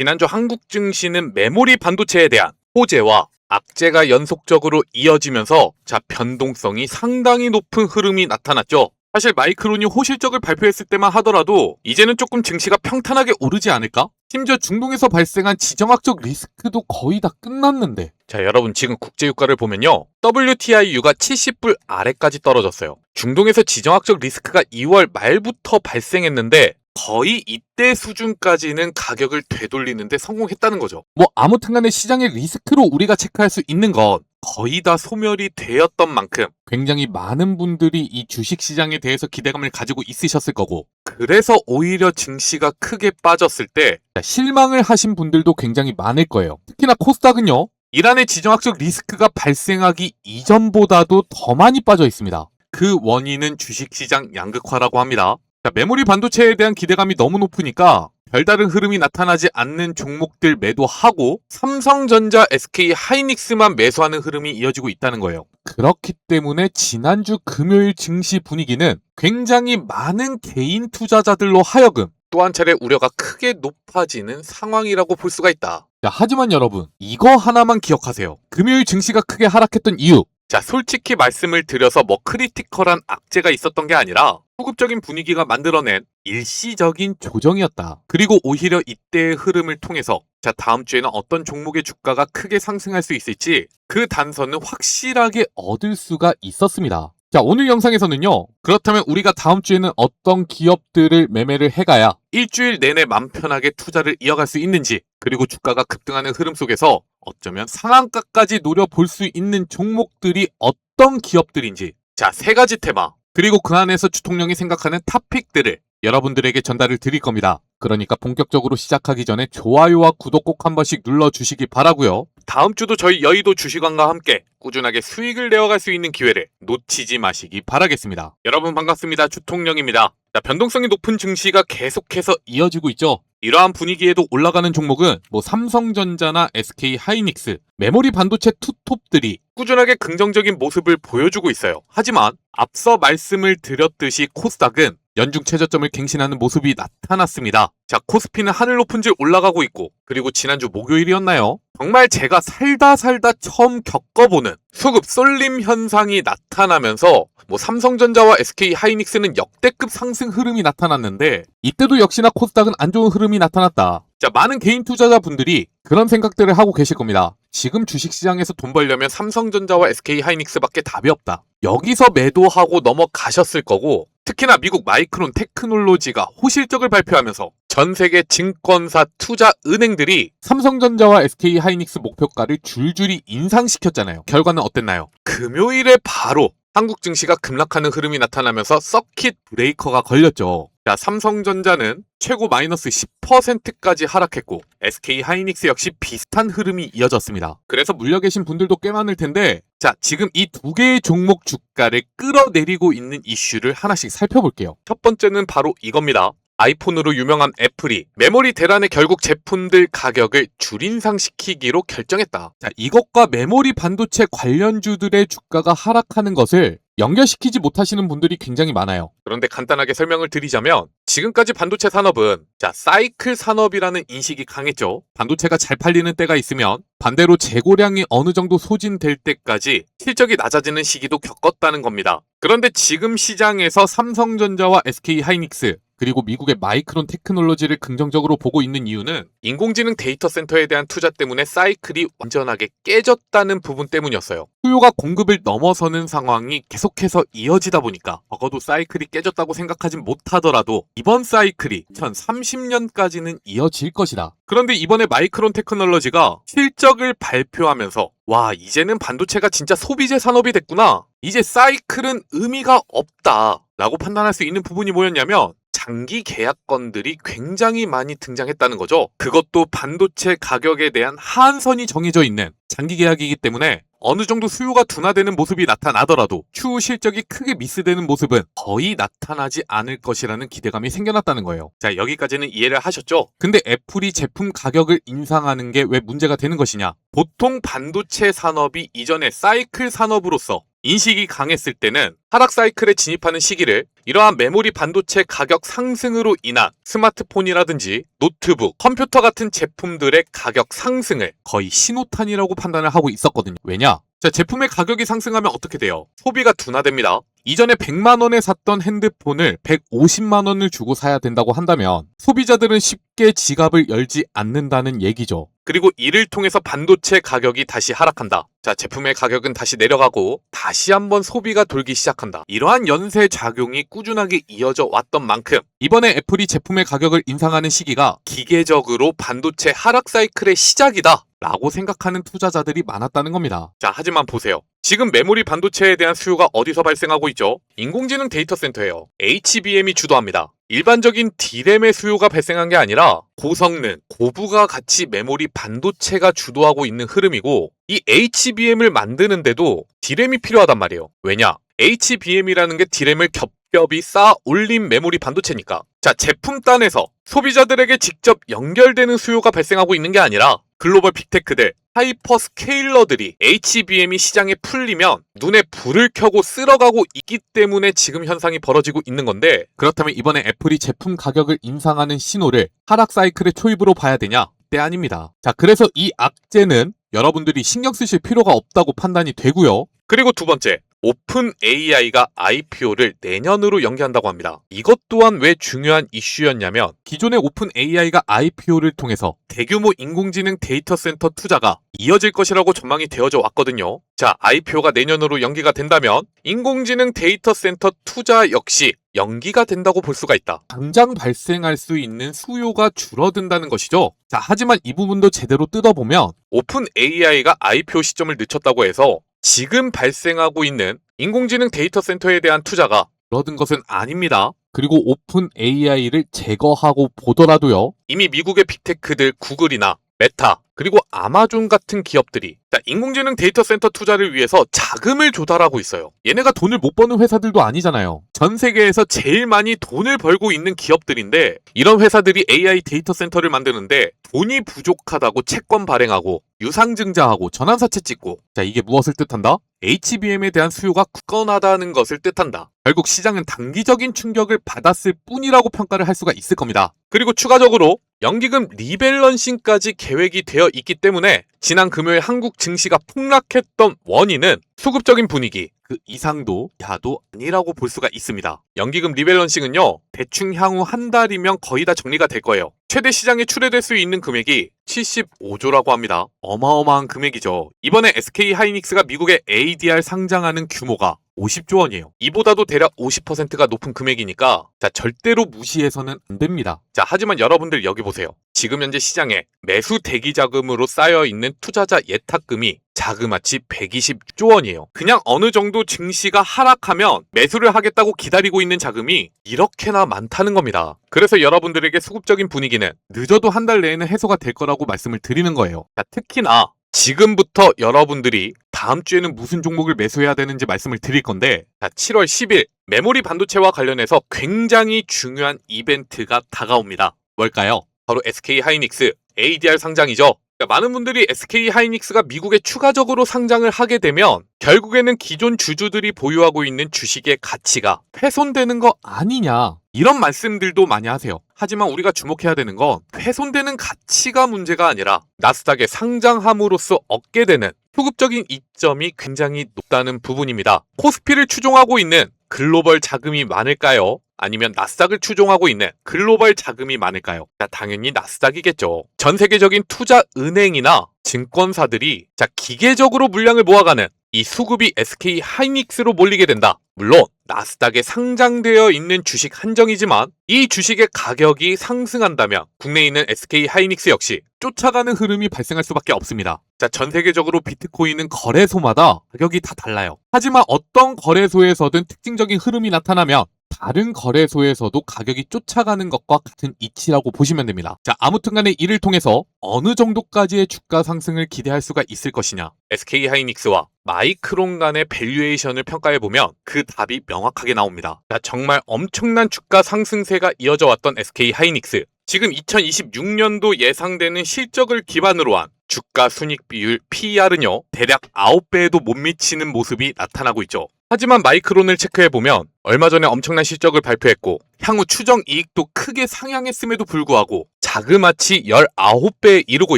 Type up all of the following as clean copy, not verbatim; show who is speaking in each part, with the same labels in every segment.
Speaker 1: 지난주 한국 증시는 메모리 반도체에 대한 호재와 악재가 연속적으로 이어지면서 변동성이 상당히 높은 흐름이 나타났죠. 사실 마이크론이 호실적을 발표했을 때만 하더라도 이제는 조금 증시가 평탄하게 오르지 않을까? 심지어 중동에서 발생한 지정학적 리스크도 거의 다 끝났는데. 여러분 지금 국제유가를 보면요. WTI유가 70불 아래까지 떨어졌어요. 중동에서 지정학적 리스크가 2월 말부터 발생했는데 거의 이때 수준까지는 가격을 되돌리는데 성공했다는 거죠. 아무튼 간에 시장의 리스크로 우리가 체크할 수 있는 건 거의 다 소멸이 되었던 만큼 굉장히 많은 분들이 이 주식시장에 대해서 기대감을 가지고 있으셨을 거고, 그래서 오히려 증시가 크게 빠졌을 때 실망을 하신 분들도 굉장히 많을 거예요. 특히나 코스닥은요, 이란의 지정학적 리스크가 발생하기 이전보다도 더 많이 빠져 있습니다. 그 원인은 주식시장 양극화라고 합니다. 메모리 반도체에 대한 기대감이 너무 높으니까 별다른 흐름이 나타나지 않는 종목들 매도하고 삼성전자, SK 하이닉스만 매수하는 흐름이 이어지고 있다는 거예요. 그렇기 때문에 지난주 금요일 증시 분위기는 굉장히 많은 개인 투자자들로 하여금 또 한 차례 우려가 크게 높아지는 상황이라고 볼 수가 있다. 하지만 여러분, 이거 하나만 기억하세요. 금요일 증시가 크게 하락했던 이유, 솔직히 말씀을 드려서 크리티컬한 악재가 있었던 게 아니라 소급적인 분위기가 만들어낸 일시적인 조정이었다. 그리고 오히려 이때의 흐름을 통해서 다음 주에는 어떤 종목의 주가가 크게 상승할 수 있을지 그 단서는 확실하게 얻을 수가 있었습니다. 오늘 영상에서는요, 그렇다면 우리가 다음 주에는 어떤 기업들을 매매를 해가야 일주일 내내 맘 편하게 투자를 이어갈 수 있는지, 그리고 주가가 급등하는 흐름 속에서 어쩌면 상한가까지 노려볼 수 있는 종목들이 어떤 기업들인지, 세 가지 테마, 그리고 그 안에서 주통령이 생각하는 탑픽들을 여러분들에게 전달을 드릴 겁니다. 그러니까 본격적으로 시작하기 전에 좋아요와 구독 꼭 한 번씩 눌러주시기 바라고요. 다음 주도 저희 여의도 주식왕과 함께 꾸준하게 수익을 내어갈 수 있는 기회를 놓치지 마시기 바라겠습니다. 여러분 반갑습니다. 주통령입니다. 변동성이 높은 증시가 계속해서 이어지고 있죠. 이러한 분위기에도 올라가는 종목은 삼성전자나 SK 하이닉스, 메모리 반도체 투톱들이 꾸준하게 긍정적인 모습을 보여주고 있어요. 하지만 앞서 말씀을 드렸듯이 코스닥은 연중 최저점을 갱신하는 모습이 나타났습니다. 코스피는 하늘 높은 줄 올라가고 있고, 그리고 지난주 목요일이었나요? 정말 제가 살다 처음 겪어보는 수급 쏠림 현상이 나타나면서 삼성전자와 SK 하이닉스는 역대급 상승 흐름이 나타났는데, 이때도 역시나 코스닥은 안 좋은 흐름이 나타났다. 많은 개인 투자자분들이 그런 생각들을 하고 계실 겁니다. 지금 주식시장에서 돈 벌려면 삼성전자와 SK 하이닉스밖에 답이 없다. 여기서 매도하고 넘어가셨을 거고, 특히나 미국 마이크론 테크놀로지가 호실적을 발표하면서 전 세계 증권사 투자 은행들이 삼성전자와 SK 하이닉스 목표가를 줄줄이 인상시켰잖아요. 결과는 어땠나요? 금요일에 바로 한국 증시가 급락하는 흐름이 나타나면서 서킷 브레이커가 걸렸죠. 삼성전자는 최고 마이너스 10%까지 하락했고, SK 하이닉스 역시 비슷한 흐름이 이어졌습니다. 그래서 물려 계신 분들도 꽤 많을 텐데, 지금 이 두 개의 종목 주가를 끌어내리고 있는 이슈를 하나씩 살펴볼게요. 첫 번째는 바로 이겁니다. 아이폰으로 유명한 애플이 메모리 대란에 결국 제품들 가격을 줄인상시키기로 결정했다. 이것과 메모리 반도체 관련주들의 주가가 하락하는 것을 연결시키지 못하시는 분들이 굉장히 많아요. 그런데 간단하게 설명을 드리자면, 지금까지 반도체 산업은 사이클 산업이라는 인식이 강했죠. 반도체가 잘 팔리는 때가 있으면 반대로 재고량이 어느 정도 소진될 때까지 실적이 낮아지는 시기도 겪었다는 겁니다. 그런데 지금 시장에서 삼성전자와 SK 하이닉스, 그리고 미국의 마이크론 테크놀로지를 긍정적으로 보고 있는 이유는 인공지능 데이터 센터에 대한 투자 때문에 사이클이 완전하게 깨졌다는 부분 때문이었어요. 수요가 공급을 넘어서는 상황이 계속해서 이어지다 보니까 적어도 사이클이 깨졌다고 생각하진 못하더라도 이번 사이클이 2030년까지는 이어질 것이다. 그런데 이번에 마이크론 테크놀로지가 실적을 발표하면서 이제는 반도체가 진짜 소비재 산업이 됐구나, 이제 사이클은 의미가 없다 라고 판단할 수 있는 부분이 뭐였냐면, 장기 계약건들이 굉장히 많이 등장했다는 거죠. 그것도 반도체 가격에 대한 하한선이 정해져 있는 장기 계약이기 때문에 어느 정도 수요가 둔화되는 모습이 나타나더라도 추후 실적이 크게 미스되는 모습은 거의 나타나지 않을 것이라는 기대감이 생겨났다는 거예요. 여기까지는 이해를 하셨죠? 근데 애플이 제품 가격을 인상하는 게 왜 문제가 되는 것이냐? 보통 반도체 산업이 이전에 사이클 산업으로서 인식이 강했을 때는 하락 사이클에 진입하는 시기를 이러한 메모리 반도체 가격 상승으로 인한 스마트폰이라든지 노트북, 컴퓨터 같은 제품들의 가격 상승을 거의 신호탄이라고 판단을 하고 있었거든요. 왜냐? 자, 제품의 가격이 상승하면 어떻게 돼요? 소비가 둔화됩니다. 이전에 100만 원에 샀던 핸드폰을 150만 원을 주고 사야 된다고 한다면 소비자들은 쉽게 지갑을 열지 않는다는 얘기죠. 그리고 이를 통해서 반도체 가격이 다시 하락한다. 자, 제품의 가격은 다시 내려가고 다시 한번 소비가 돌기 시작한다. 이러한 연쇄 작용이 꾸준하게 이어져 왔던 만큼 이번에 애플이 제품의 가격을 인상하는 시기가 기계적으로 반도체 하락 사이클의 시작이다 라고 생각하는 투자자들이 많았다는 겁니다. 자, 하지만 보세요. 지금 메모리 반도체에 대한 수요가 어디서 발생하고 있죠? 인공지능 데이터 센터예요. HBM이 주도합니다. 일반적인 D램의 수요가 발생한 게 아니라 고성능, 고부가 가치 메모리 반도체가 주도하고 있는 흐름이고 이 HBM을 만드는데도 D램이 필요하단 말이에요. 왜냐? HBM이라는 게 D램을 겹겹이 쌓아 올린 메모리 반도체니까. 자, 제품단에서 소비자들에게 직접 연결되는 수요가 발생하고 있는 게 아니라 글로벌 빅테크들, 하이퍼 스케일러들이 HBM이 시장에 풀리면 눈에 불을 켜고 쓸어가고 있기 때문에 지금 현상이 벌어지고 있는 건데 그렇다면 이번에 애플이 제품 가격을 인상하는 신호를 하락 사이클의 초입으로 봐야 되냐? 때 아닙니다. 자, 그래서 이 악재는 여러분들이 신경 쓰실 필요가 없다고 판단이 되고요. 그리고 두 번째, 오픈 AI가 IPO를 내년으로 연기한다고 합니다. 이것 또한 왜 중요한 이슈였냐면 기존의 오픈 AI가 IPO를 통해서 대규모 인공지능 데이터 센터 투자가 이어질 것이라고 전망이 되어져 왔거든요. 자, IPO가 내년으로 연기가 된다면 인공지능 데이터 센터 투자 역시 연기가 된다고 볼 수가 있다. 당장 발생할 수 있는 수요가 줄어든다는 것이죠. 자, 하지만 이 부분도 제대로 뜯어보면 오픈 AI가 IPO 시점을 늦췄다고 해서 지금 발생하고 있는 인공지능 데이터 센터에 대한 투자가 줄어든 것은 아닙니다. 그리고 오픈 AI를 제거하고 보더라도요. 이미 미국의 빅테크들 구글이나 메타 그리고 아마존 같은 기업들이 인공지능 데이터 센터 투자를 위해서 자금을 조달하고 있어요. 얘네가 돈을 못 버는 회사들도 아니잖아요. 전 세계에서 제일 많이 돈을 벌고 있는 기업들인데 이런 회사들이 AI 데이터 센터를 만드는데 돈이 부족하다고 채권 발행하고 유상증자하고 전환사채 찍고 자, 이게 무엇을 뜻한다? HBM에 대한 수요가 굳건하다는 것을 뜻한다. 결국 시장은 단기적인 충격을 받았을 뿐이라고 평가를 할 수가 있을 겁니다. 그리고 추가적으로 연기금 리밸런싱까지 계획이 되어 있기 때문에 지난 금요일 한국 증시가 폭락했던 원인은 수급적인 분위기 그 이상도 이하도 아니라고 볼 수가 있습니다. 연기금 리밸런싱은요, 대충 향후 한 달이면 거의 다 정리가 될 거예요. 최대 시장에 출회될 수 있는 금액이 75조라고 합니다. 어마어마한 금액이죠. 이번에 SK 하이닉스가 미국의 ADR 상장하는 규모가 50조 원이에요. 이보다도 대략 50%가 높은 금액이니까 자, 절대로 무시해서는 안 됩니다. 자, 하지만 여러분들 여기 보세요. 지금 현재 시장에 매수 대기 자금으로 쌓여 있는 투자자 예탁금이 자그마치 120조 원이에요. 그냥 어느 정도 증시가 하락하면 매수를 하겠다고 기다리고 있는 자금이 이렇게나 많다는 겁니다. 그래서 여러분들에게 수급적인 분위기는 늦어도 한 달 내에는 해소가 될 거라고 말씀을 드리는 거예요. 자, 특히나 지금부터 여러분들이 다음 주에는 무슨 종목을 매수해야 되는지 말씀을 드릴 건데 자, 7월 10일 메모리 반도체와 관련해서 굉장히 중요한 이벤트가 다가옵니다. 뭘까요? 바로 SK 하이닉스 ADR 상장이죠. 많은 분들이 SK 하이닉스가 미국에 추가적으로 상장을 하게 되면 결국에는 기존 주주들이 보유하고 있는 주식의 가치가 훼손되는 거 아니냐 이런 말씀들도 많이 하세요. 하지만 우리가 주목해야 되는 건 훼손되는 가치가 문제가 아니라 나스닥에 상장함으로써 얻게 되는 소급적인 이점이 굉장히 높다는 부분입니다. 코스피를 추종하고 있는 글로벌 자금이 많을까요? 아니면 나스닥을 추종하고 있는 글로벌 자금이 많을까요? 자, 당연히 나스닥이겠죠. 전 세계적인 투자 은행이나 증권사들이 자, 기계적으로 물량을 모아가는 이 수급이 SK 하이닉스로 몰리게 된다. 물론 나스닥에 상장되어 있는 주식 한정이지만 이 주식의 가격이 상승한다면 국내에 있는 SK 하이닉스 역시 쫓아가는 흐름이 발생할 수밖에 없습니다. 자, 전 세계적으로 비트코인은 거래소마다 가격이 다 달라요. 하지만 어떤 거래소에서든 특징적인 흐름이 나타나면 다른 거래소에서도 가격이 쫓아가는 것과 같은 이치라고 보시면 됩니다. 자, 아무튼 간에 이를 통해서 어느 정도까지의 주가 상승을 기대할 수가 있을 것이냐. SK 하이닉스와 마이크론 간의 밸류에이션을 평가해보면 그 답이 명확하게 나옵니다. 자, 정말 엄청난 주가 상승세가 이어져 왔던 SK 하이닉스. 지금 2026년도 예상되는 실적을 기반으로 한 주가 순익 비율 PER은요, 대략 9배에도 못 미치는 모습이 나타나고 있죠. 하지만 마이크론을 체크해보면 얼마 전에 엄청난 실적을 발표했고 향후 추정 이익도 크게 상향했음에도 불구하고 자그마치 19배에 이르고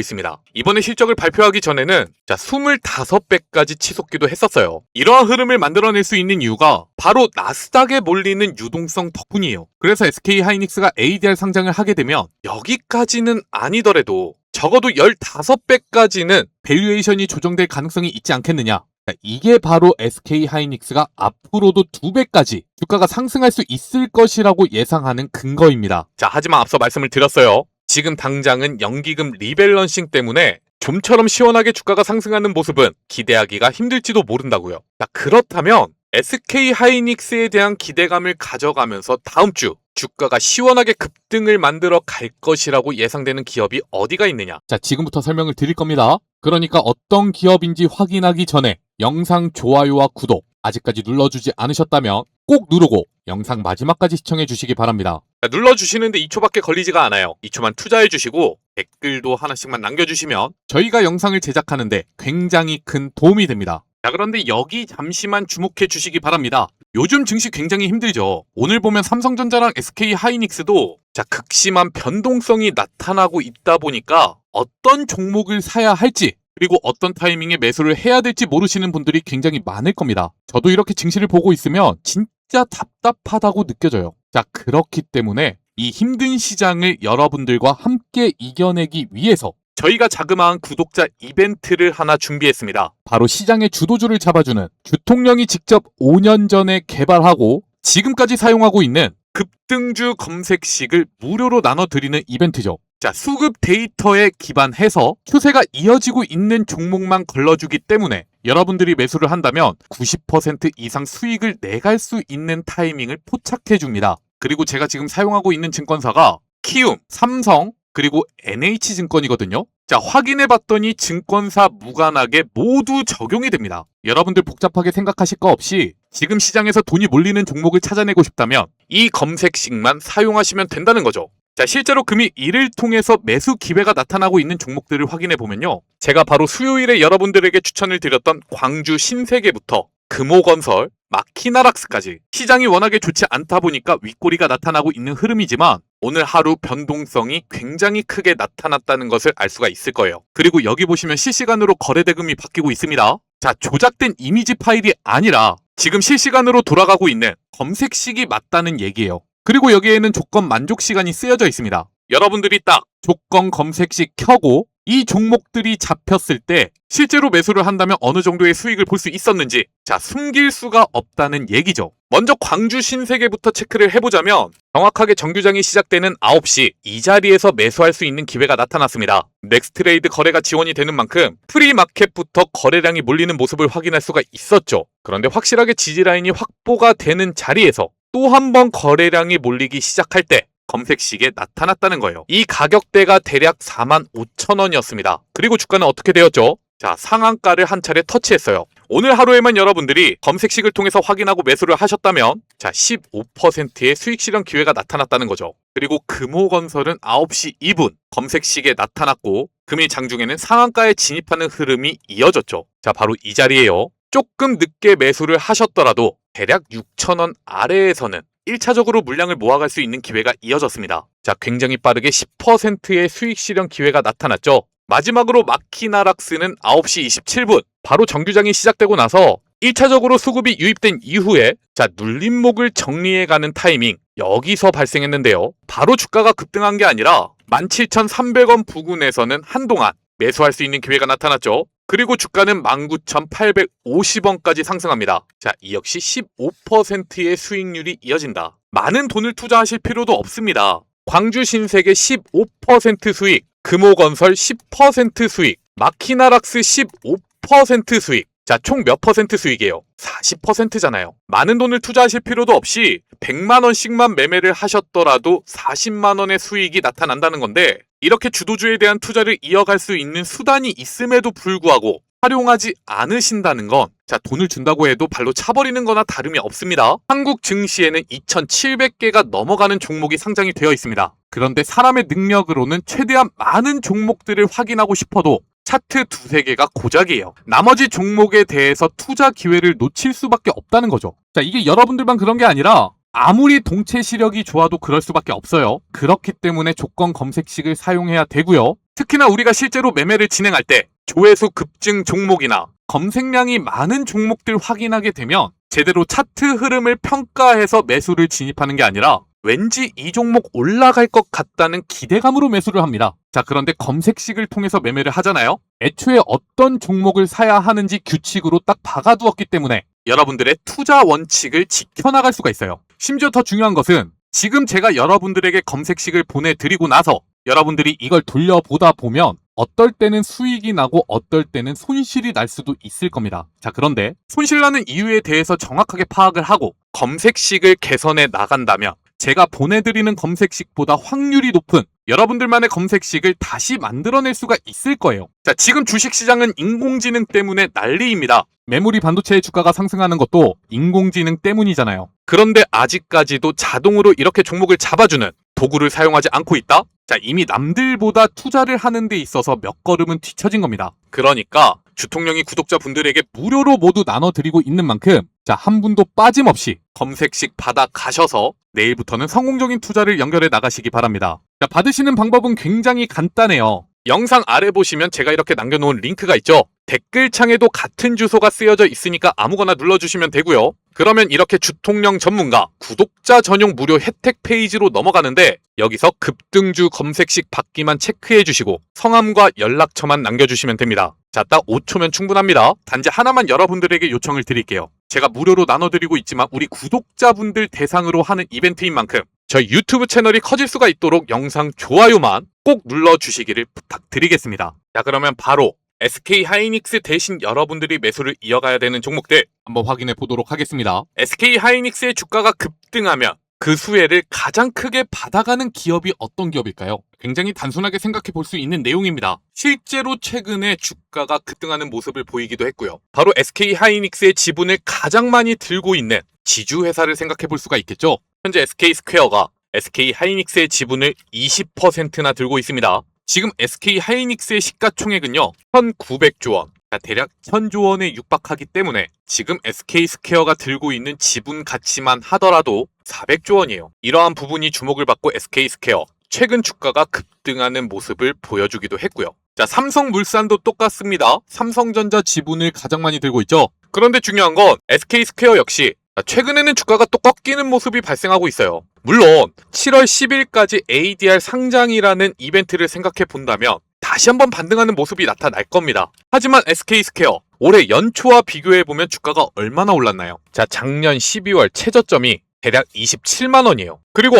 Speaker 1: 있습니다. 이번에 실적을 발표하기 전에는 25배까지 치솟기도 했었어요. 이러한 흐름을 만들어낼 수 있는 이유가 바로 나스닥에 몰리는 유동성 덕분이에요. 그래서 SK하이닉스가 ADR 상장을 하게 되면 여기까지는 아니더라도 적어도 15배까지는 밸류에이션이 조정될 가능성이 있지 않겠느냐. 이게 바로 SK하이닉스가 앞으로도 2배까지 주가가 상승할 수 있을 것이라고 예상하는 근거입니다. 하지만 앞서 말씀을 드렸어요. 지금 당장은 연기금 리밸런싱 때문에 좀처럼 시원하게 주가가 상승하는 모습은 기대하기가 힘들지도 모른다고요. 그렇다면 SK하이닉스에 대한 기대감을 가져가면서 다음 주 주가가 시원하게 급등을 만들어 갈 것이라고 예상되는 기업이 어디가 있느냐? 지금부터 설명을 드릴 겁니다. 그러니까 어떤 기업인지 확인하기 전에 영상 좋아요와 구독 아직까지 눌러주지 않으셨다면 꼭 누르고 영상 마지막까지 시청해 주시기 바랍니다. 눌러주시는데 2초밖에 걸리지가 않아요. 2초만 투자해 주시고 댓글도 하나씩만 남겨주시면 저희가 영상을 제작하는데 굉장히 큰 도움이 됩니다. 그런데 여기 잠시만 주목해 주시기 바랍니다. 요즘 증시 굉장히 힘들죠. 오늘 보면 삼성전자랑 SK하이닉스도 극심한 변동성이 나타나고 있다 보니까 어떤 종목을 사야 할지 그리고 어떤 타이밍에 매수를 해야 될지 모르시는 분들이 굉장히 많을 겁니다. 저도 이렇게 증시를 보고 있으면 진짜 답답하다고 느껴져요. 그렇기 때문에 이 힘든 시장을 여러분들과 함께 이겨내기 위해서 저희가 자그마한 구독자 이벤트를 하나 준비했습니다. 바로 시장의 주도주를 잡아주는 주통령이 직접 5년 전에 개발하고 지금까지 사용하고 있는 급등주 검색식을 무료로 나눠드리는 이벤트죠. 수급 데이터에 기반해서 추세가 이어지고 있는 종목만 걸러주기 때문에 여러분들이 매수를 한다면 90% 이상 수익을 내갈 수 있는 타이밍을 포착해줍니다. 그리고 제가 지금 사용하고 있는 증권사가 키움, 삼성, 그리고 NH증권이거든요. 확인해봤더니 증권사 무관하게 모두 적용이 됩니다. 여러분들 복잡하게 생각하실 거 없이 지금 시장에서 돈이 몰리는 종목을 찾아내고 싶다면 이 검색식만 사용하시면 된다는 거죠. 실제로 금일 이를 통해서 매수 기회가 나타나고 있는 종목들을 확인해보면요. 제가 바로 수요일에 여러분들에게 추천을 드렸던 광주 신세계부터 금호건설, 마키나락스까지 시장이 워낙에 좋지 않다 보니까 윗꼬리가 나타나고 있는 흐름이지만 오늘 하루 변동성이 굉장히 크게 나타났다는 것을 알 수가 있을 거예요. 그리고 여기 보시면 실시간으로 거래대금이 바뀌고 있습니다. 조작된 이미지 파일이 아니라 지금 실시간으로 돌아가고 있는 검색식이 맞다는 얘기예요. 그리고 여기에는 조건 만족 시간이 쓰여져 있습니다. 여러분들이 딱 조건 검색식 켜고 이 종목들이 잡혔을 때 실제로 매수를 한다면 어느 정도의 수익을 볼 수 있었는지 숨길 수가 없다는 얘기죠. 먼저 광주 신세계부터 체크를 해보자면 정확하게 정규장이 시작되는 9시 이 자리에서 매수할 수 있는 기회가 나타났습니다. 넥스트레이드 거래가 지원이 되는 만큼 프리마켓부터 거래량이 몰리는 모습을 확인할 수가 있었죠. 그런데 확실하게 지지라인이 확보가 되는 자리에서 또 한 번 거래량이 몰리기 시작할 때 검색식에 나타났다는 거예요. 이 가격대가 대략 45,000원이었습니다. 그리고 주가는 어떻게 되었죠? 상한가를 한 차례 터치했어요. 오늘 하루에만 여러분들이 검색식을 통해서 확인하고 매수를 하셨다면 15%의 수익 실현 기회가 나타났다는 거죠. 그리고 금호건설은 9시 2분 검색식에 나타났고 금일 장중에는 상한가에 진입하는 흐름이 이어졌죠. 바로 이 자리에요. 조금 늦게 매수를 하셨더라도 대략 6,000원 아래에서는 1차적으로 물량을 모아갈 수 있는 기회가 이어졌습니다. 굉장히 빠르게 10%의 수익 실현 기회가 나타났죠. 마지막으로 마키나락스는 9시 27분 바로 정규장이 시작되고 나서 1차적으로 수급이 유입된 이후에 눌림목을 정리해가는 타이밍 여기서 발생했는데요. 바로 주가가 급등한 게 아니라 17,300원 부근에서는 한동안 매수할 수 있는 기회가 나타났죠. 그리고 주가는 19,850원까지 상승합니다. 이 역시 15%의 수익률이 이어진다. 많은 돈을 투자하실 필요도 없습니다. 광주 신세계 15% 수익, 금호건설 10% 수익, 마키나락스 15% 수익. 총 몇 퍼센트 수익이에요? 40%잖아요. 많은 돈을 투자하실 필요도 없이 100만원씩만 매매를 하셨더라도 40만원의 수익이 나타난다는 건데 이렇게 주도주에 대한 투자를 이어갈 수 있는 수단이 있음에도 불구하고 활용하지 않으신다는 건 돈을 준다고 해도 발로 차버리는 거나 다름이 없습니다. 한국 증시에는 2,700개가 넘어가는 종목이 상장이 되어 있습니다. 그런데 사람의 능력으로는 최대한 많은 종목들을 확인하고 싶어도 차트 두세 개가 고작이에요. 나머지 종목에 대해서 투자 기회를 놓칠 수밖에 없다는 거죠. 이게 여러분들만 그런 게 아니라 아무리 동체 시력이 좋아도 그럴 수밖에 없어요. 그렇기 때문에 조건 검색식을 사용해야 되고요. 특히나 우리가 실제로 매매를 진행할 때 조회수 급증 종목이나 검색량이 많은 종목들 확인하게 되면 제대로 차트 흐름을 평가해서 매수를 진입하는 게 아니라 왠지 이 종목 올라갈 것 같다는 기대감으로 매수를 합니다. 그런데 검색식을 통해서 매매를 하잖아요. 애초에 어떤 종목을 사야 하는지 규칙으로 딱 박아두었기 때문에 여러분들의 투자 원칙을 지켜나갈 수가 있어요. 심지어 더 중요한 것은 지금 제가 여러분들에게 검색식을 보내드리고 나서 여러분들이 이걸 돌려보다 보면 어떨 때는 수익이 나고 어떨 때는 손실이 날 수도 있을 겁니다. 그런데 손실나는 이유에 대해서 정확하게 파악을 하고 검색식을 개선해 나간다면 제가 보내드리는 검색식보다 확률이 높은 여러분들만의 검색식을 다시 만들어낼 수가 있을 거예요. 지금 주식시장은 인공지능 때문에 난리입니다. 메모리 반도체의 주가가 상승하는 것도 인공지능 때문이잖아요. 그런데 아직까지도 자동으로 이렇게 종목을 잡아주는 도구를 사용하지 않고 있다? 이미 남들보다 투자를 하는 데 있어서 몇 걸음은 뒤처진 겁니다. 그러니까 주통령이 구독자분들에게 무료로 모두 나눠드리고 있는 만큼 한 분도 빠짐없이 검색식 받아 가셔서 내일부터는 성공적인 투자를 연결해 나가시기 바랍니다. 받으시는 방법은 굉장히 간단해요. 영상 아래 보시면 제가 이렇게 남겨놓은 링크가 있죠. 댓글창에도 같은 주소가 쓰여져 있으니까 아무거나 눌러주시면 되고요. 그러면 이렇게 주통령 전문가 구독자 전용 무료 혜택 페이지로 넘어가는데 여기서 급등주 검색식 받기만 체크해 주시고 성함과 연락처만 남겨주시면 됩니다. 딱 5초면 충분합니다. 단지 하나만 여러분들에게 요청을 드릴게요. 제가 무료로 나눠드리고 있지만 우리 구독자분들 대상으로 하는 이벤트인 만큼 저희 유튜브 채널이 커질 수가 있도록 영상 좋아요만 꼭 눌러주시기를 부탁드리겠습니다. 그러면 바로 SK하이닉스 대신 여러분들이 매수를 이어가야 되는 종목들 한번 확인해 보도록 하겠습니다. SK하이닉스의 주가가 급등하면 그 수혜를 가장 크게 받아가는 기업이 어떤 기업일까요? 굉장히 단순하게 생각해 볼 수 있는 내용입니다. 실제로 최근에 주가가 급등하는 모습을 보이기도 했고요. 바로 SK하이닉스의 지분을 가장 많이 들고 있는 지주회사를 생각해 볼 수가 있겠죠. 현재 SK스퀘어가 SK하이닉스의 지분을 20%나 들고 있습니다. 지금 SK하이닉스의 시가총액은요 1,900조 원, 대략 1,000조 원에 육박하기 때문에 지금 SK스퀘어가 들고 있는 지분 가치만 하더라도 400조 원이에요. 이러한 부분이 주목을 받고 SK스퀘어 최근 주가가 급등하는 모습을 보여주기도 했고요. 삼성물산도 똑같습니다. 삼성전자 지분을 가장 많이 들고 있죠. 그런데 중요한 건 SK스퀘어 역시 최근에는 주가가 또 꺾이는 모습이 발생하고 있어요. 물론 7월 10일까지 ADR 상장이라는 이벤트를 생각해 본다면 다시 한번 반등하는 모습이 나타날 겁니다. 하지만 SK스퀘어 올해 연초와 비교해 보면 주가가 얼마나 올랐나요? 작년 12월 최저점이 대략 27만 원이에요. 그리고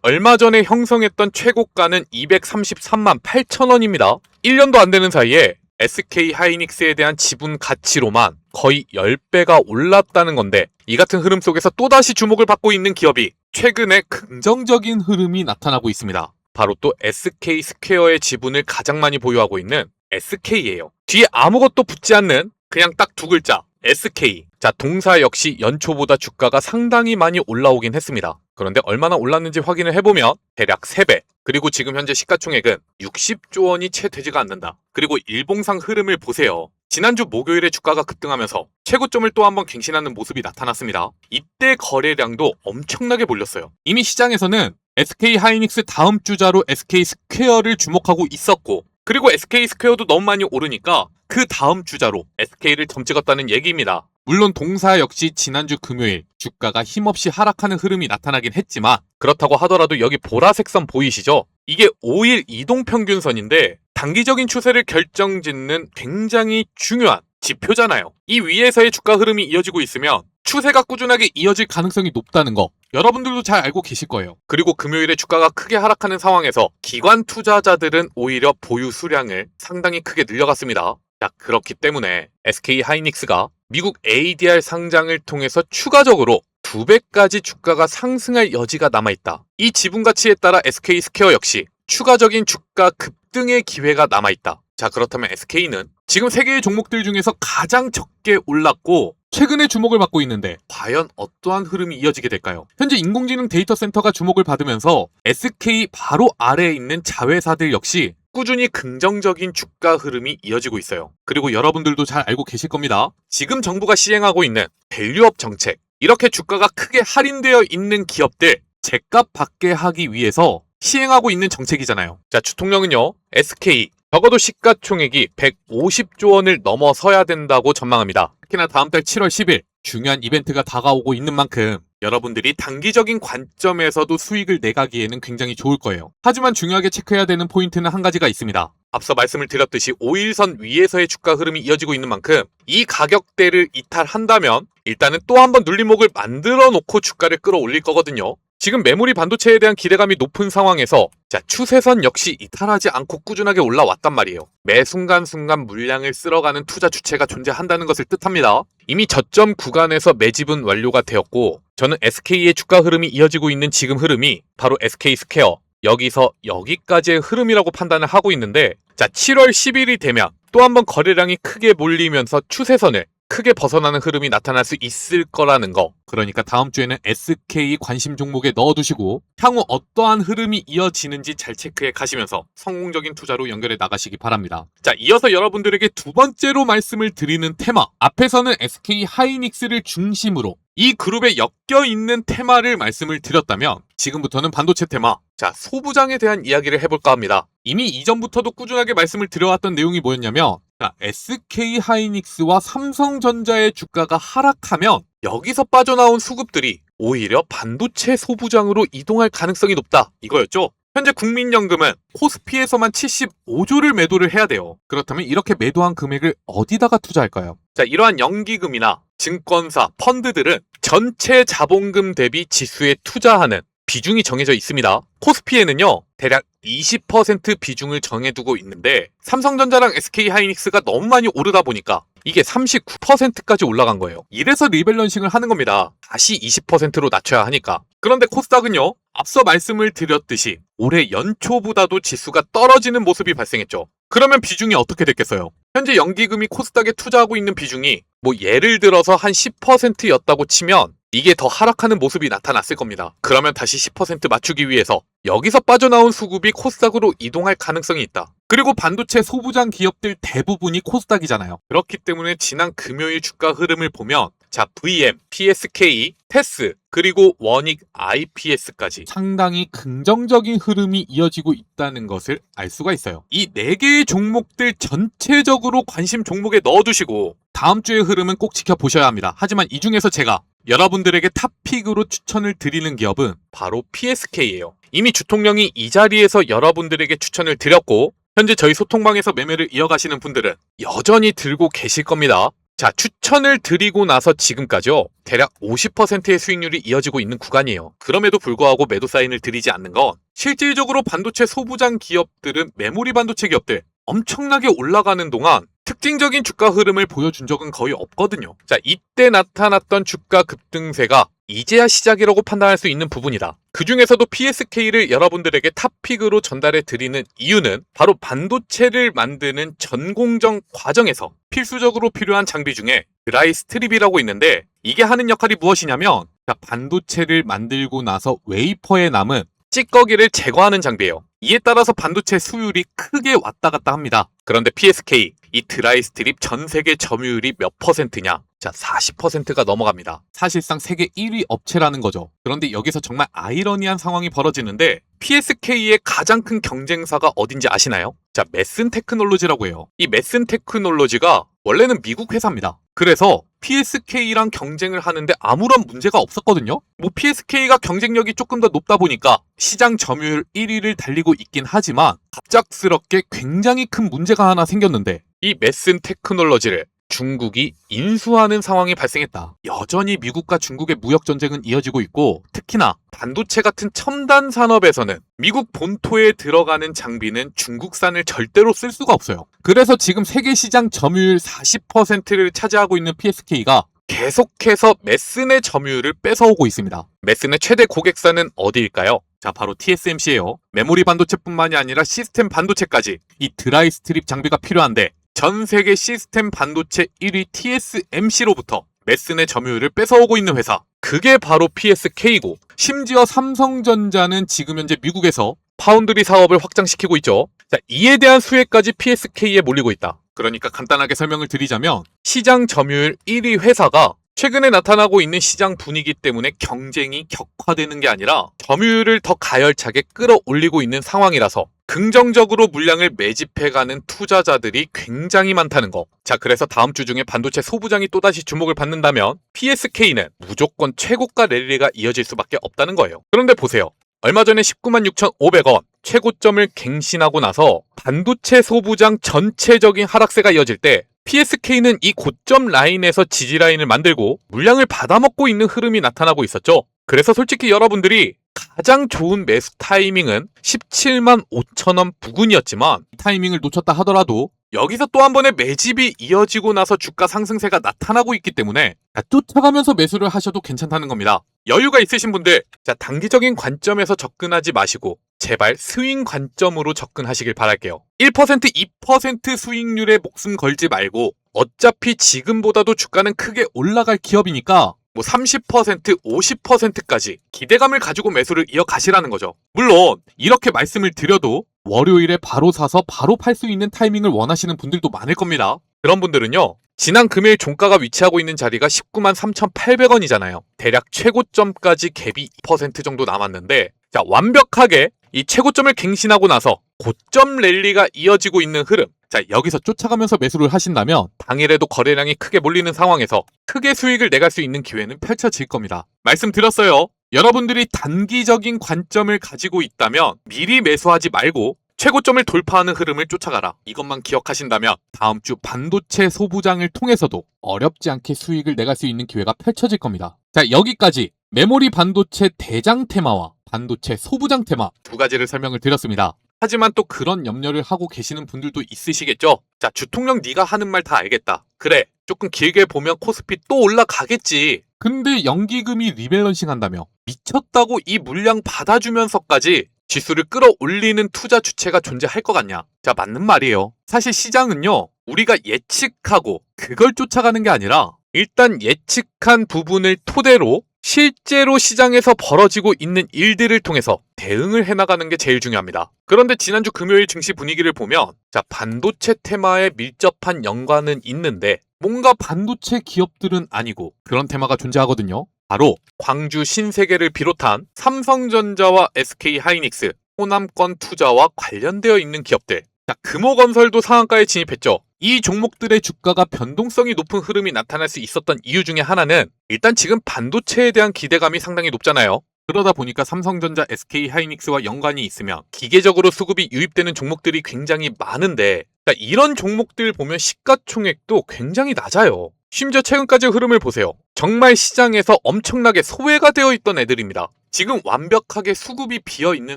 Speaker 1: 얼마 전에 형성했던 최고가는 233만 8천 원입니다. 1년도 안 되는 사이에 SK하이닉스에 대한 지분 가치로만 거의 10배가 올랐다는 건데 이 같은 흐름 속에서 또다시 주목을 받고 있는 기업이 최근에 긍정적인 흐름이 나타나고 있습니다. 바로 또 SK스퀘어의 지분을 가장 많이 보유하고 있는 SK예요. 뒤에 아무것도 붙지 않는 그냥 딱 두 글자 SK. 동사 역시 연초보다 주가가 상당히 많이 올라오긴 했습니다. 그런데 얼마나 올랐는지 확인을 해보면 대략 3배. 그리고 지금 현재 시가총액은 60조 원이 채 되지가 않는다. 그리고 일봉상 흐름을 보세요. 지난주 목요일에 주가가 급등하면서 최고점을 또 한번 갱신하는 모습이 나타났습니다. 이때 거래량도 엄청나게 몰렸어요. 이미 시장에서는 SK하이닉스 다음 주자로 SK스퀘어를 주목하고 있었고 그리고 SK스퀘어도 너무 많이 오르니까 그 다음 주자로 SK를 점찍었다는 얘기입니다. 물론 동사 역시 지난주 금요일 주가가 힘없이 하락하는 흐름이 나타나긴 했지만 그렇다고 하더라도 여기 보라색 선 보이시죠? 이게 5일 이동평균선인데 단기적인 추세를 결정짓는 굉장히 중요한 지표잖아요. 이 위에서의 주가 흐름이 이어지고 있으면 추세가 꾸준하게 이어질 가능성이 높다는 거 여러분들도 잘 알고 계실 거예요. 그리고 금요일에 주가가 크게 하락하는 상황에서 기관 투자자들은 오히려 보유 수량을 상당히 크게 늘려갔습니다. 그렇기 때문에 SK하이닉스가 미국 ADR 상장을 통해서 추가적으로 2배까지 주가가 상승할 여지가 남아있다. 이 지분 가치에 따라 SK스퀘어 역시 추가적인 주가 급등의 기회가 남아있다. 그렇다면 SK는 지금 세 개의 종목들 중에서 가장 적게 올랐고 최근에 주목을 받고 있는데 과연 어떠한 흐름이 이어지게 될까요? 현재 인공지능 데이터 센터가 주목을 받으면서 SK 바로 아래에 있는 자회사들 역시 꾸준히 긍정적인 주가 흐름이 이어지고 있어요. 그리고 여러분들도 잘 알고 계실 겁니다. 지금 정부가 시행하고 있는 밸류업 정책, 이렇게 주가가 크게 할인되어 있는 기업들 제값 받게 하기 위해서 시행하고 있는 정책이잖아요. 자, 주통령은요, SK 적어도 시가총액이 150조 원을 넘어서야 된다고 전망합니다. 특히나 다음 달 7월 10일 중요한 이벤트가 다가오고 있는 만큼 여러분들이 단기적인 관점에서도 수익을 내가기에는 굉장히 좋을 거예요. 하지만 중요하게 체크해야 되는 포인트는 한 가지가 있습니다. 앞서 말씀을 드렸듯이 5일선 위에서의 주가 흐름이 이어지고 있는 만큼 이 가격대를 이탈한다면 일단은 또 한 번 눌림목을 만들어 놓고 주가를 끌어올릴 거거든요. 지금 메모리 반도체에 대한 기대감이 높은 상황에서 추세선 역시 이탈하지 않고 꾸준하게 올라왔단 말이에요. 매 순간순간 물량을 쓸어가는 투자 주체가 존재한다는 것을 뜻합니다. 이미 저점 구간에서 매집은 완료가 되었고 저는 SK의 주가 흐름이 이어지고 있는 지금 흐름이 바로 SK스퀘어 여기서 여기까지의 흐름이라고 판단을 하고 있는데 7월 10일이 되면 또 한 번 거래량이 크게 몰리면서 추세선을 크게 벗어나는 흐름이 나타날 수 있을 거라는 거. 그러니까 다음 주에는 SK 관심 종목에 넣어두시고 향후 어떠한 흐름이 이어지는지 잘 체크해 가시면서 성공적인 투자로 연결해 나가시기 바랍니다. 자, 이어서 여러분들에게 두 번째로 말씀을 드리는 테마. 앞에서는 SK 하이닉스를 중심으로 이 그룹에 엮여 있는 테마를 말씀을 드렸다면 지금부터는 반도체 테마. 자, 소부장에 대한 이야기를 해볼까 합니다. 이미 이전부터도 꾸준하게 말씀을 드려왔던 내용이 뭐였냐면 SK 하이닉스와 삼성전자의 주가가 하락하면 여기서 빠져나온 수급들이 오히려 반도체 소부장으로 이동할 가능성이 높다. 이거였죠. 현재 국민연금은 코스피에서만 75조를 매도를 해야 돼요. 그렇다면 이렇게 매도한 금액을 어디다가 투자할까요? 자, 이러한 연기금이나 증권사, 펀드들은 전체 자본금 대비 지수에 투자하는 비중이 정해져 있습니다. 코스피에는요, 대략 20% 비중을 정해두고 있는데 삼성전자랑 SK 하이닉스가 너무 많이 오르다 보니까 이게 39%까지 올라간 거예요. 이래서 리밸런싱을 하는 겁니다. 다시 20%로 낮춰야 하니까. 그런데 코스닥은요, 앞서 말씀을 드렸듯이 올해 연초보다도 지수가 떨어지는 모습이 발생했죠. 그러면 비중이 어떻게 됐겠어요? 현재 연기금이 코스닥에 투자하고 있는 비중이 예를 들어서 한 10%였다고 치면 이게 더 하락하는 모습이 나타났을 겁니다. 그러면 다시 10% 맞추기 위해서 여기서 빠져나온 수급이 코스닥으로 이동할 가능성이 있다. 그리고 반도체 소부장 기업들 대부분이 코스닥이잖아요. 그렇기 때문에 지난 금요일 주가 흐름을 보면 VM, PSK, 테스, 그리고 원익 IPS까지 상당히 긍정적인 흐름이 이어지고 있다는 것을 알 수가 있어요. 이 4개의 종목들 전체적으로 관심 종목에 넣어두시고 다음 주의 흐름은 꼭 지켜보셔야 합니다. 하지만 이 중에서 제가 여러분들에게 탑픽으로 추천을 드리는 기업은 바로 PSK예요. 이미 주통령이 이 자리에서 여러분들에게 추천을 드렸고 현재 저희 소통방에서 매매를 이어가시는 분들은 여전히 들고 계실 겁니다. 자, 추천을 드리고 나서 지금까지요, 대략 50%의 수익률이 이어지고 있는 구간이에요. 그럼에도 불구하고 매도 사인을 드리지 않는 건 실질적으로 반도체 소부장 기업들은 메모리 반도체 기업들 엄청나게 올라가는 동안 특징적인 주가 흐름을 보여준 적은 거의 없거든요. 자, 이때 나타났던 주가 급등세가 이제야 시작이라고 판단할 수 있는 부분이다. 그 중에서도 PSK를 여러분들에게 탑픽으로 전달해 드리는 이유는 바로 반도체를 만드는 전공정 과정에서 필수적으로 필요한 장비 중에 드라이 스트립이라고 있는데 이게 하는 역할이 무엇이냐면 반도체를 만들고 나서 웨이퍼에 남은 찌꺼기를 제거하는 장비예요. 이에 따라서 반도체 수율이 크게 왔다 갔다 합니다. 그런데 PSK, 이 드라이 스트립 전 세계 점유율이 몇 %냐? 자, 40%가 넘어갑니다. 사실상 세계 1위 업체라는 거죠. 그런데 여기서 정말 아이러니한 상황이 벌어지는데 PSK의 가장 큰 경쟁사가 어딘지 아시나요? 자, 메슨 테크놀로지라고 해요. 이 메슨 테크놀로지가 원래는 미국 회사입니다. 그래서 PSK랑 경쟁을 하는데 아무런 문제가 없었거든요. PSK가 경쟁력이 조금 더 높다 보니까 시장 점유율 1위를 달리고 있긴 하지만 갑작스럽게 굉장히 큰 문제가 하나 생겼는데 이 메슨 테크놀로지를 중국이 인수하는 상황이 발생했다. 여전히 미국과 중국의 무역 전쟁은 이어지고 있고 특히나 반도체 같은 첨단 산업에서는 미국 본토에 들어가는 장비는 중국산을 절대로 쓸 수가 없어요. 그래서 지금 세계 시장 점유율 40%를 차지하고 있는 PSK가 계속해서 메슨의 점유율을 뺏어오고 있습니다. 메슨의 최대 고객사는 어디일까요? 자, 바로 TSMC예요. 메모리 반도체뿐만이 아니라 시스템 반도체까지 이 드라이 스트립 장비가 필요한데 전 세계 시스템 반도체 1위 TSMC로부터 메슨의 점유율을 뺏어오고 있는 회사. 그게 바로 PSK고, 심지어 삼성전자는 지금 현재 미국에서 파운드리 사업을 확장시키고 있죠. 자, 이에 대한 수혜까지 PSK에 몰리고 있다. 그러니까 간단하게 설명을 드리자면 시장 점유율 1위 회사가 최근에 나타나고 있는 시장 분위기 때문에 경쟁이 격화되는 게 아니라 점유율을 더 가열차게 끌어올리고 있는 상황이라서 긍정적으로 물량을 매집해가는 투자자들이 굉장히 많다는 거. 자, 그래서 다음 주 중에 반도체 소부장이 또다시 주목을 받는다면 PSK는 무조건 최고가 랠리가 이어질 수밖에 없다는 거예요. 그런데 보세요. 얼마 전에 196,500원 최고점을 갱신하고 나서 반도체 소부장 전체적인 하락세가 이어질 때 PSK는 이 고점 라인에서 지지 라인을 만들고 물량을 받아먹고 있는 흐름이 나타나고 있었죠. 그래서 솔직히 여러분들이 가장 좋은 매수 타이밍은 17만 5천원 부근이었지만 이 타이밍을 놓쳤다 하더라도 여기서 또 한 번의 매집이 이어지고 나서 주가 상승세가 나타나고 있기 때문에 쫓아가면서 매수를 하셔도 괜찮다는 겁니다. 여유가 있으신 분들, 자, 단기적인 관점에서 접근하지 마시고 제발 스윙 관점으로 접근하시길 바랄게요. 1%, 2% 수익률에 목숨 걸지 말고 어차피 지금보다도 주가는 크게 올라갈 기업이니까 뭐 30%, 50%까지 기대감을 가지고 매수를 이어가시라는 거죠. 물론 이렇게 말씀을 드려도 월요일에 바로 사서 바로 팔 수 있는 타이밍을 원하시는 분들도 많을 겁니다. 그런 분들은요, 지난 금요일 종가가 위치하고 있는 자리가 19만 3,800원이잖아요. 대략 최고점까지 갭이 2% 정도 남았는데, 자, 완벽하게 이 최고점을 갱신하고 나서 고점 랠리가 이어지고 있는 흐름, 자, 여기서 쫓아가면서 매수를 하신다면 당일에도 거래량이 크게 몰리는 상황에서 크게 수익을 내갈 수 있는 기회는 펼쳐질 겁니다. 말씀드렸어요. 여러분들이 단기적인 관점을 가지고 있다면 미리 매수하지 말고 최고점을 돌파하는 흐름을 쫓아가라. 이것만 기억하신다면 다음 주 반도체 소부장을 통해서도 어렵지 않게 수익을 내갈 수 있는 기회가 펼쳐질 겁니다. 자, 여기까지 메모리 반도체 대장 테마와 반도체 소부장 테마 두 가지를 설명을 드렸습니다. 하지만 또 그런 염려를 하고 계시는 분들도 있으시겠죠? 자, 주통령 네가 하는 말 다 알겠다. 그래, 조금 길게 보면 코스피 또 올라가겠지. 근데 연기금이 리밸런싱 한다며 미쳤다고 이 물량 받아주면서까지 지수를 끌어올리는 투자 주체가 존재할 것 같냐? 자, 맞는 말이에요. 사실 시장은요, 우리가 예측하고 그걸 쫓아가는 게 아니라 일단 예측한 부분을 토대로 실제로 시장에서 벌어지고 있는 일들을 통해서 대응을 해나가는 게 제일 중요합니다. 그런데 지난주 금요일 증시 분위기를 보면, 자, 반도체 테마에 밀접한 연관은 있는데 뭔가 반도체 기업들은 아니고 그런 테마가 존재하거든요. 바로 광주 신세계를 비롯한 삼성전자와 SK하이닉스, 호남권 투자와 관련되어 있는 기업들. 자, 금호건설도 상한가에 진입했죠. 이 종목들의 주가가 변동성이 높은 흐름이 나타날 수 있었던 이유 중에 하나는 일단 지금 반도체에 대한 기대감이 상당히 높잖아요. 그러다 보니까 삼성전자, SK하이닉스와 연관이 있으면 기계적으로 수급이 유입되는 종목들이 굉장히 많은데, 자, 이런 종목들 보면 시가총액도 굉장히 낮아요. 심지어 최근까지 흐름을 보세요. 정말 시장에서 엄청나게 소외가 되어 있던 애들입니다. 지금 완벽하게 수급이 비어있는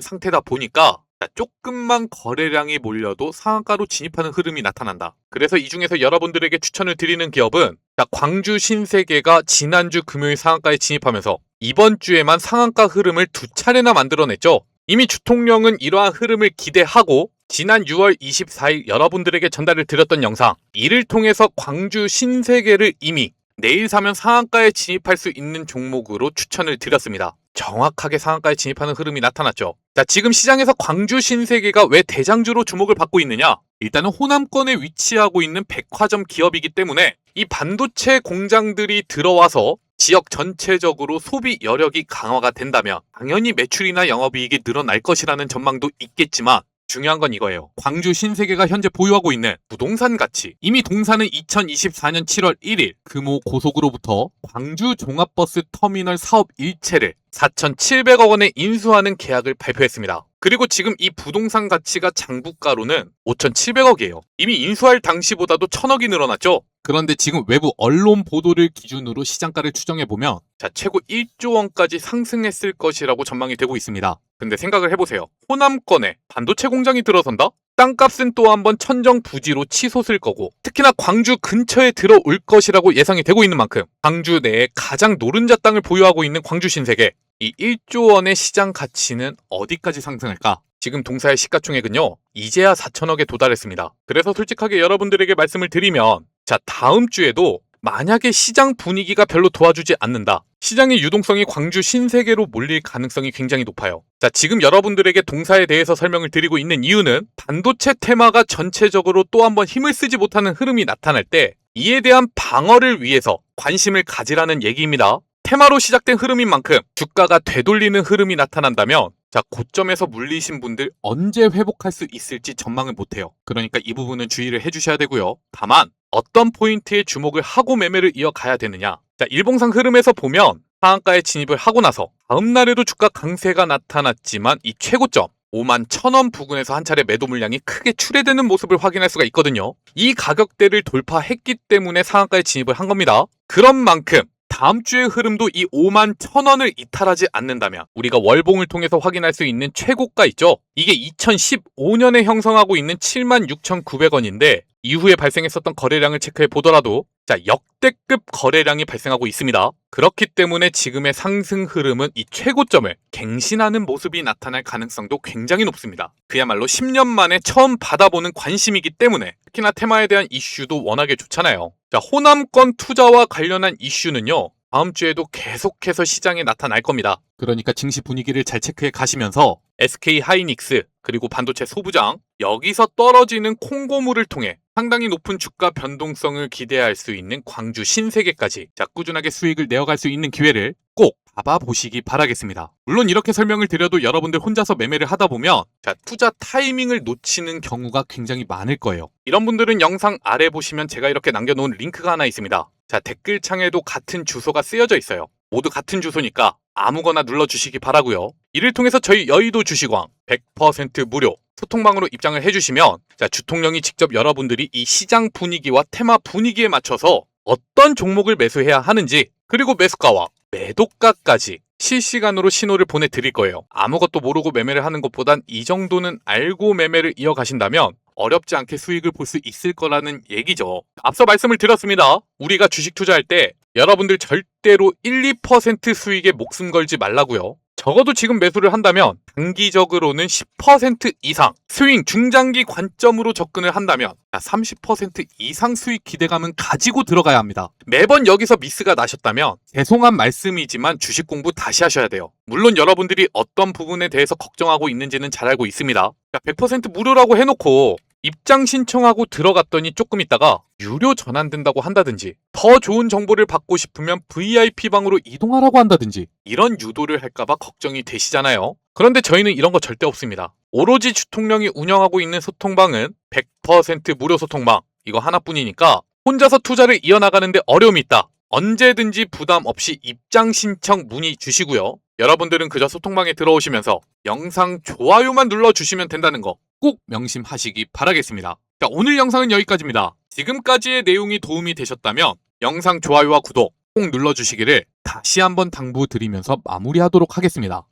Speaker 1: 상태다 보니까 조금만 거래량이 몰려도 상한가로 진입하는 흐름이 나타난다. 그래서 이 중에서 여러분들에게 추천을 드리는 기업은, 광주 신세계가 지난주 금요일 상한가에 진입하면서 이번 주에만 상한가 흐름을 두 차례나 만들어냈죠. 이미 주통령은 이러한 흐름을 기대하고 지난 6월 24일 여러분들에게 전달을 드렸던 영상, 이를 통해서 광주 신세계를 이미 내일 사면 상한가에 진입할 수 있는 종목으로 추천을 드렸습니다. 정확하게 상한가에 진입하는 흐름이 나타났죠. 자, 지금 시장에서 광주 신세계가 왜 대장주로 주목을 받고 있느냐? 일단은 호남권에 위치하고 있는 백화점 기업이기 때문에 이 반도체 공장들이 들어와서 지역 전체적으로 소비 여력이 강화가 된다면 당연히 매출이나 영업이익이 늘어날 것이라는 전망도 있겠지만, 중요한 건 이거예요. 광주 신세계가 현재 보유하고 있는 부동산 가치, 이미 동사는 2024년 7월 1일 금호 고속으로부터 광주 종합버스 터미널 사업 일체를 4,700억 원에 인수하는 계약을 발표했습니다. 그리고 지금 이 부동산 가치가 장부가로는 5,700억이에요. 이미 인수할 당시보다도 1,000억이 늘어났죠. 그런데 지금 외부 언론 보도를 기준으로 시장가를 추정해보면, 자, 최고 1조 원까지 상승했을 것이라고 전망이 되고 있습니다. 근데 생각을 해보세요. 호남권에 반도체 공장이 들어선다? 땅값은 또 한번 천정부지로 치솟을 거고, 특히나 광주 근처에 들어올 것이라고 예상이 되고 있는 만큼 광주 내에 가장 노른자 땅을 보유하고 있는 광주 신세계, 이 1조 원의 시장 가치는 어디까지 상승할까? 지금 동사의 시가총액은요, 이제야 4천억에 도달했습니다. 그래서 솔직하게 여러분들에게 말씀을 드리면, 자, 다음 주에도 만약에 시장 분위기가 별로 도와주지 않는다. 시장의 유동성이 광주 신세계로 몰릴 가능성이 굉장히 높아요. 자, 지금 여러분들에게 동사에 대해서 설명을 드리고 있는 이유는 반도체 테마가 전체적으로 또 한번 힘을 쓰지 못하는 흐름이 나타날 때 이에 대한 방어를 위해서 관심을 가지라는 얘기입니다. 테마로 시작된 흐름인 만큼 주가가 되돌리는 흐름이 나타난다면 자, 고점에서 물리신 분들 언제 회복할 수 있을지 전망을 못해요. 그러니까 이 부분은 주의를 해주셔야 되고요. 다만 어떤 포인트에 주목을 하고 매매를 이어가야 되느냐. 자, 일봉상 흐름에서 보면 상한가에 진입을 하고 나서 다음 날에도 주가 강세가 나타났지만 이 최고점 51,000원 부근에서 한 차례 매도 물량이 크게 출회되는 모습을 확인할 수가 있거든요. 이 가격대를 돌파했기 때문에 상한가에 진입을 한 겁니다. 그런 만큼 다음 주의 흐름도 이 51,000원을 이탈하지 않는다면 우리가 월봉을 통해서 확인할 수 있는 최고가 있죠. 이게 2015년에 형성하고 있는 76,900원인데 이후에 발생했었던 거래량을 체크해 보더라도 자, 역대급 거래량이 발생하고 있습니다. 그렇기 때문에 지금의 상승 흐름은 이 최고점을 갱신하는 모습이 나타날 가능성도 굉장히 높습니다. 그야말로 10년 만에 처음 받아보는 관심이기 때문에 특히나 테마에 대한 이슈도 워낙에 좋잖아요. 자, 호남권 투자와 관련한 이슈는요, 다음 주에도 계속해서 시장에 나타날 겁니다. 그러니까 증시 분위기를 잘 체크해 가시면서 SK 하이닉스 그리고 반도체 소부장 여기서 떨어지는 콩고물을 통해 상당히 높은 주가 변동성을 기대할 수 있는 광주 신세계까지 자, 꾸준하게 수익을 내어갈 수 있는 기회를 꼭 잡아보시기 바라겠습니다. 물론 이렇게 설명을 드려도 여러분들 혼자서 매매를 하다 보면 자, 투자 타이밍을 놓치는 경우가 굉장히 많을 거예요. 이런 분들은 영상 아래 보시면 제가 이렇게 남겨놓은 링크가 하나 있습니다. 자, 댓글창에도 같은 주소가 쓰여져 있어요. 모두 같은 주소니까 아무거나 눌러주시기 바라고요. 이를 통해서 저희 여의도 주식왕 100% 무료 소통방으로 입장을 해주시면 자, 주통령이 직접 여러분들이 이 시장 분위기와 테마 분위기에 맞춰서 어떤 종목을 매수해야 하는지 그리고 매수가와 매도가까지 실시간으로 신호를 보내드릴 거예요. 아무것도 모르고 매매를 하는 것보단 이 정도는 알고 매매를 이어가신다면 어렵지 않게 수익을 볼 수 있을 거라는 얘기죠. 앞서 말씀을 드렸습니다. 우리가 주식 투자할 때 여러분들 절대로 1, 2% 수익에 목숨 걸지 말라고요. 적어도 지금 매수를 한다면 단기적으로는 10% 이상 스윙 중장기 관점으로 접근을 한다면 30% 이상 수익 기대감은 가지고 들어가야 합니다. 매번 여기서 미스가 나셨다면 죄송한 말씀이지만 주식 공부 다시 하셔야 돼요. 물론 여러분들이 어떤 부분에 대해서 걱정하고 있는지는 잘 알고 있습니다. 100% 무료라고 해놓고 입장 신청하고 들어갔더니 조금 있다가 유료 전환된다고 한다든지 더 좋은 정보를 받고 싶으면 VIP방으로 이동하라고 한다든지 이런 유도를 할까봐 걱정이 되시잖아요. 그런데 저희는 이런 거 절대 없습니다. 오로지 주통령이 운영하고 있는 소통방은 100% 무료 소통방 이거 하나뿐이니까 혼자서 투자를 이어나가는데 어려움이 있다. 언제든지 부담 없이 입장 신청 문의 주시고요. 여러분들은 그저 소통방에 들어오시면서 영상 좋아요만 눌러주시면 된다는 거 꼭 명심하시기 바라겠습니다. 자, 오늘 영상은 여기까지입니다. 지금까지의 내용이 도움이 되셨다면 영상 좋아요와 구독 꼭 눌러주시기를 다시 한번 당부드리면서 마무리하도록 하겠습니다.